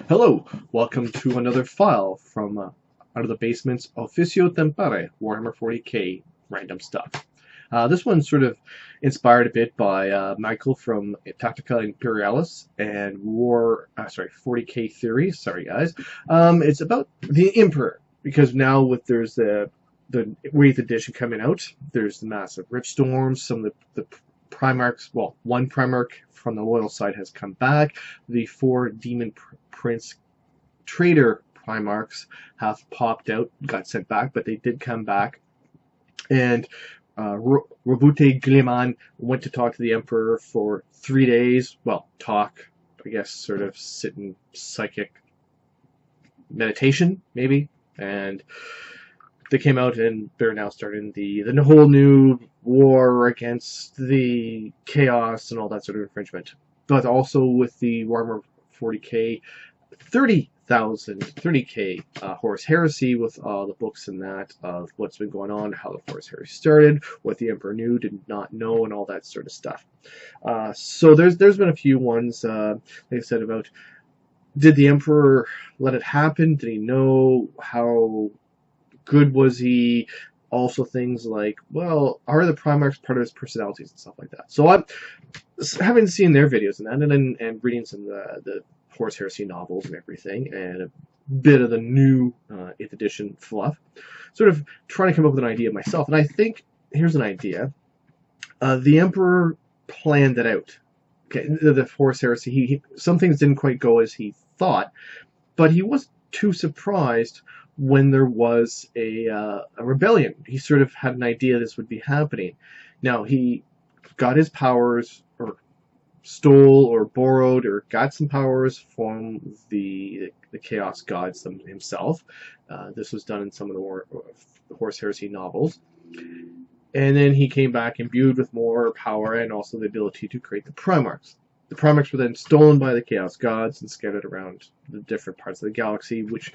Hello, welcome to another file from out of the basement's Officia Tempere, Warhammer 40k random stuff. This one's sort of inspired a bit by Michael from Tactica Imperialis and 40k Theory. Sorry guys. It's about the Emperor, because now there's the 8th edition coming out, there's the massive ripstorms, some of the Primarchs, well, one Primarch from the loyal side has come back. The 4 Demon Prince traitor Primarchs have popped out, got sent back, but they did come back. And Robute Gliman went to talk to the Emperor for 3 days. Well, talk, I guess, sort of sit in psychic meditation, maybe. And they came out and they're now starting the whole new war against the chaos and all that sort of infringement. But also with the Warhammer 40k, 30k Horus Heresy, with all the books and that of what's been going on, how the Horus Heresy started, what the Emperor knew, did not know, and all that sort of stuff. So there's been a few ones, like I said, about did the Emperor let it happen? Did he know? How good was he? Also things like, well, are the Primarchs part of his personalities and stuff like that. So I'm having seen their videos and reading some of the Horus Heresy novels and everything, and a bit of the new 8th edition fluff, sort of trying to come up with an idea myself. And I think, here's an idea. The Emperor planned it out. Okay, the Horus Heresy, some things didn't quite go as he thought, but he wasn't too surprised when there was a rebellion. He sort of had an idea this would be happening. Now, he got his powers, or stole or borrowed or got some powers from the Chaos Gods himself. This was done in some of the Horus Heresy novels. And then he came back imbued with more power and also the ability to create the Primarchs. The Primarchs were then stolen by the Chaos Gods and scattered around the different parts of the galaxy, which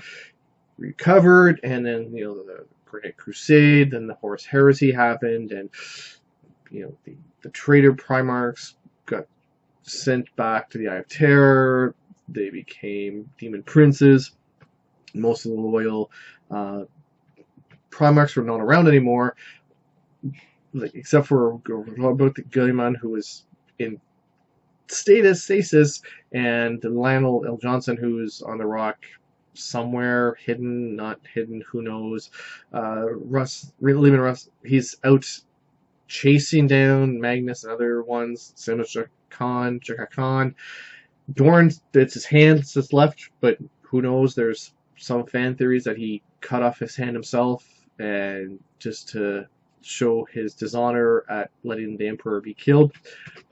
recovered, and then the Great Crusade, then the Horus Heresy happened, and the traitor Primarchs got sent back to the Eye of Terror. They became demon princes. Most of the loyal Primarchs were not around anymore, except for about the Guilliman, who was in stasis, and Lionel L. Johnson, who is on the rock somewhere, hidden, not hidden, who knows. Lehman Russ, he's out chasing down Magnus and other ones, Senator Khan, Jaka Khan. Dorn, it's his hand, it's his left, but who knows, there's some fan theories that he cut off his hand himself, and just to show his dishonor at letting the Emperor be killed.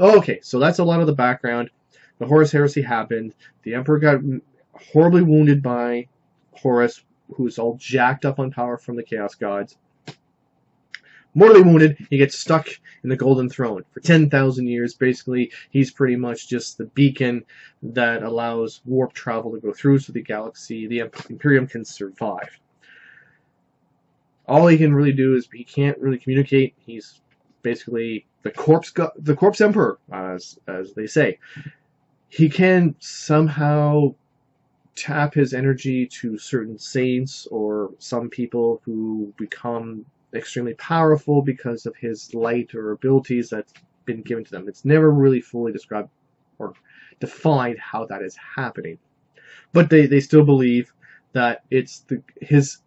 Okay, so that's a lot of the background. The Horus Heresy happened. The Emperor got horribly wounded by Horus, who's all jacked up on power from the Chaos Gods. Mortally wounded, he gets stuck in the Golden Throne for 10,000 years. Basically, he's pretty much just the beacon that allows warp travel to go through so the galaxy, the Imperium, can survive. All he can really do is, he can't really communicate. He's basically the corpse emperor, as they say. He can somehow tap his energy to certain saints or some people who become extremely powerful because of his light or abilities that's been given to them. It's never really fully described or defined how that is happening, but they still believe that it's his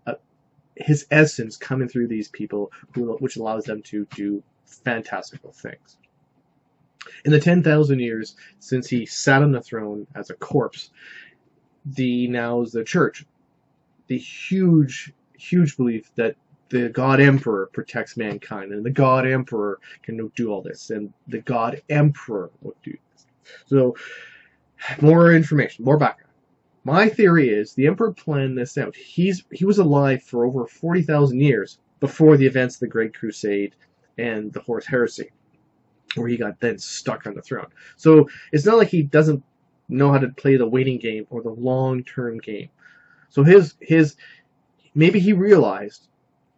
essence coming through these people, which allows them to do fantastical things. In the 10,000 years since he sat on the throne as a corpse, the church, the huge belief that the God Emperor protects mankind, and the God Emperor can do all this, and the God Emperor will do this. So, more information, more background. My theory is the Emperor planned this out. He was alive for over 40,000 years before the events of the Great Crusade and the Horus Heresy, where he got then stuck on the throne. So it's not like he doesn't know how to play the waiting game or the long-term game. So maybe he realized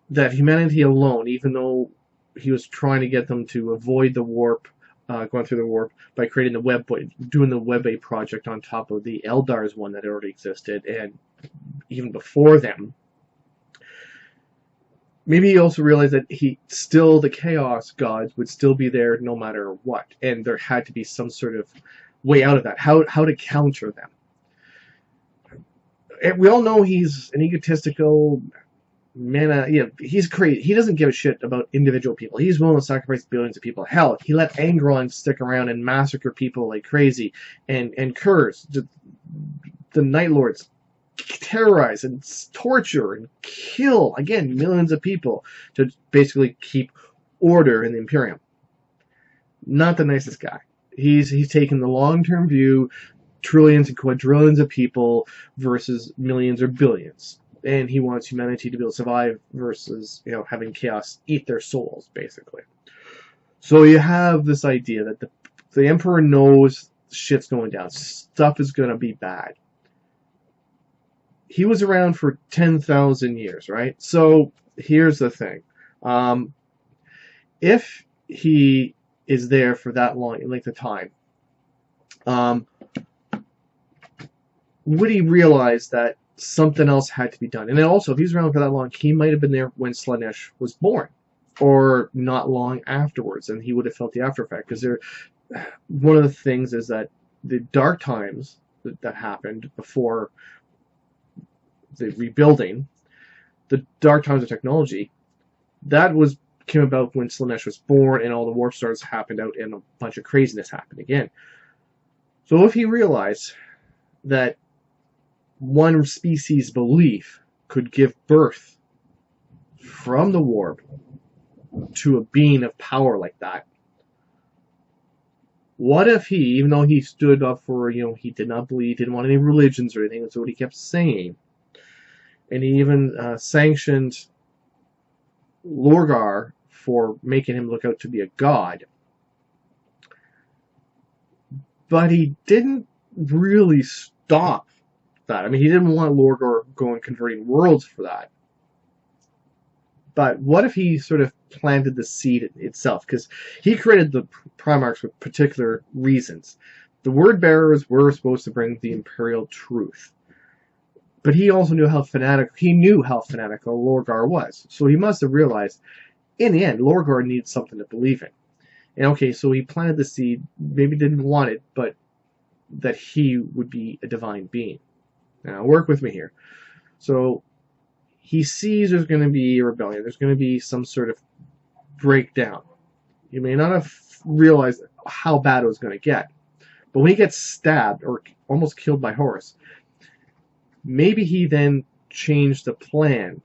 that humanity alone, even though he was trying to get them to avoid the warp going through the warp by creating the web, doing the Web 8 project on top of the Eldar's one that already existed, and even before them. Maybe he also realized that the Chaos Gods would still be there no matter what, and there had to be some sort of way out of that. How to counter them. And we all know he's an egotistical man. He's crazy. He doesn't give a shit about individual people. He's willing to sacrifice billions of people. Hell, he let Angron stick around and massacre people like crazy, and curse the Night Lords, terrorize and torture and kill, again, millions of people to basically keep order in the Imperium. Not the nicest guy. He's taken the long-term view, trillions and quadrillions of people versus millions or billions. And he wants humanity to be able to survive versus, having chaos eat their souls, basically. So you have this idea that the Emperor knows shit's going down. Stuff is going to be bad. He was around for 10,000 years, right? So here's the thing. If he is there for that long length of time, would he realize that something else had to be done? And then also, if he's around for that long, he might have been there when Slaanesh was born, or not long afterwards, and he would have felt the after effect. Because one of the things is that the dark times that happened before the rebuilding, the dark times of technology, that came about when Slaanesh was born, and all the warp stars happened out, and a bunch of craziness happened again. So if he realized that one species' belief could give birth from the warp to a being of power like that, what if he, even though he stood up for, he did not believe, didn't want any religions or anything, that's what he kept saying, and he even sanctioned Lorgar for making him look out to be a god, but he didn't really stop that. I mean, he didn't want Lorgar going converting worlds for that. But what if he sort of planted the seed itself? Because he created the Primarchs with particular reasons. The word bearers were supposed to bring the Imperial truth. But he also knew how fanatical Lorgar was. So he must have realized, in the end, Lorgar needs something to believe in. And okay, so he planted the seed, maybe didn't want it, but that he would be a divine being. Now, work with me here. So he sees there's going to be a rebellion. There's going to be some sort of breakdown. You may not have realized how bad it was going to get. But when he gets stabbed or almost killed by Horus, maybe he then changed the plan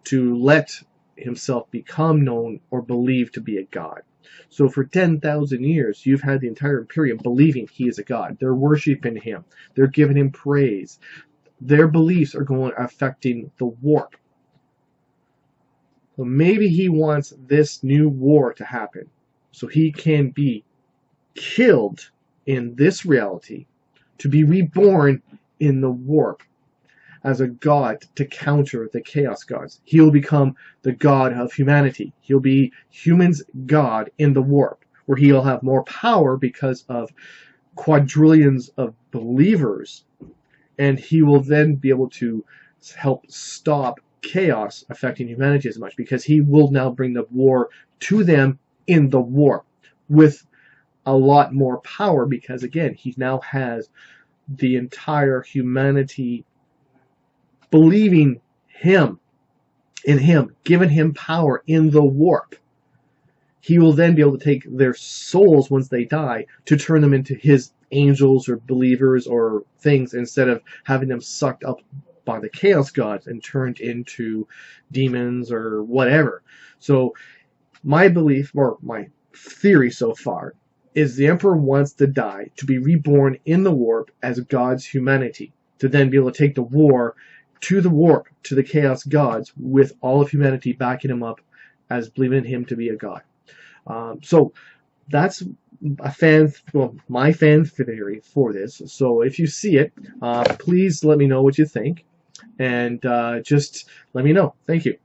to let himself become known or believed to be a god. So for 10,000 years, you've had the entire Imperium believing he is a god. They're worshiping him. They're giving him praise. Their beliefs are affecting the warp. So maybe he wants this new war to happen so he can be killed in this reality to be reborn in the warp as a god to counter the Chaos Gods. He'll become the god of humanity. He'll be humans' god in the warp, where he'll have more power because of quadrillions of believers, and he will then be able to help stop chaos affecting humanity as much, because he will now bring the war to them in the warp with a lot more power, because again, he now has the entire humanity believing him, in him, giving him power in the warp. He will then be able to take their souls once they die to turn them into his angels or believers or things, instead of having them sucked up by the Chaos Gods and turned into demons or whatever. So my belief, or my theory so far, is the Emperor wants to die to be reborn in the warp as God's humanity, to then be able to take the war to the warp, to the Chaos Gods, with all of humanity backing him up as believing in him to be a god. So that's my fan theory for this. So if you see it, please let me know what you think, and just let me know. Thank you.